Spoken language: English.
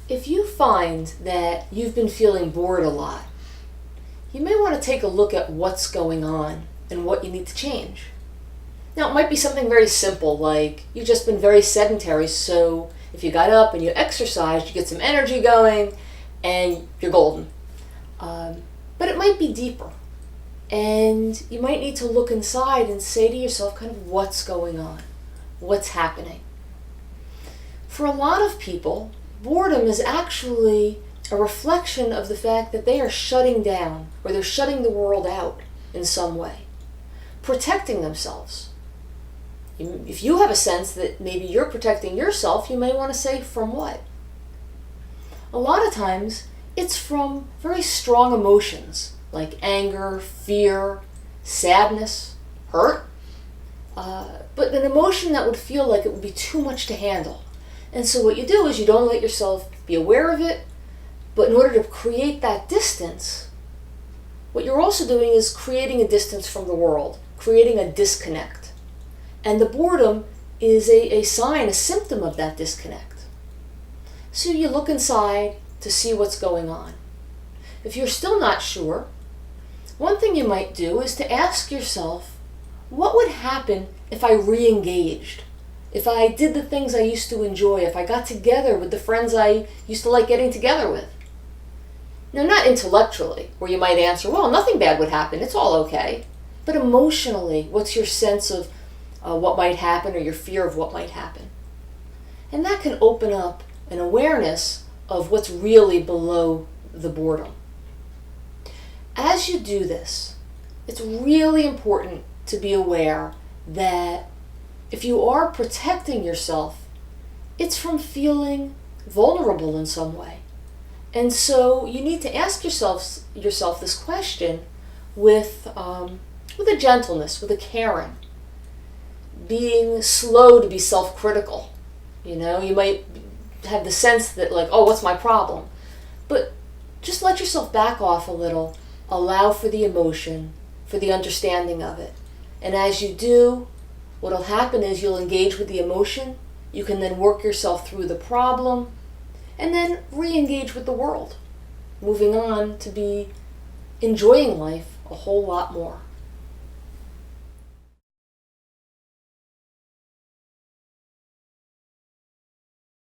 If you find that you've been feeling bored a lot, you may want to take a look at what's going on and what you need to change. Now, it might be something very simple, like you've just been very sedentary, so if you got up and you exercised, you get some energy going, and you're golden. But it might be deeper, and you might need to look inside and say to yourself kind of what's going on, what's happening. For a lot of people, boredom is actually a reflection of the fact that they are shutting down, or they're shutting the world out in some way, protecting themselves. If you have a sense that maybe you're protecting yourself, you may want to say, from what? A lot of times, it's from very strong emotions, like anger, fear, sadness, hurt, but an emotion that would feel like it would be too much to handle. And so what you do is you don't let yourself be aware of it, but in order to create that distance, what you're also doing is creating a distance from the world, creating a disconnect. And the boredom is a sign, a symptom of that disconnect. So you look inside to see what's going on. If you're still not sure, one thing you might do is to ask yourself, what would happen if I re-engaged? If I did the things I used to enjoy, if I got together with the friends I used to like getting together with? Now, not intellectually, where you might answer, well, nothing bad would happen, it's all okay. But emotionally, what's your sense of what might happen, or your fear of what might happen? And that can open up an awareness of what's really below the boredom. As you do this, it's really important to be aware that if you are protecting yourself, it's from feeling vulnerable in some way. And so you need to ask yourself this question with a gentleness, with a caring, being slow to be self-critical. You might have the sense that like, oh, what's my problem? But just let yourself back off a little, allow for the emotion, for the understanding of it. And as you do, what'll happen is you'll engage with the emotion, you can then work yourself through the problem, and then re-engage with the world, moving on to be enjoying life a whole lot more.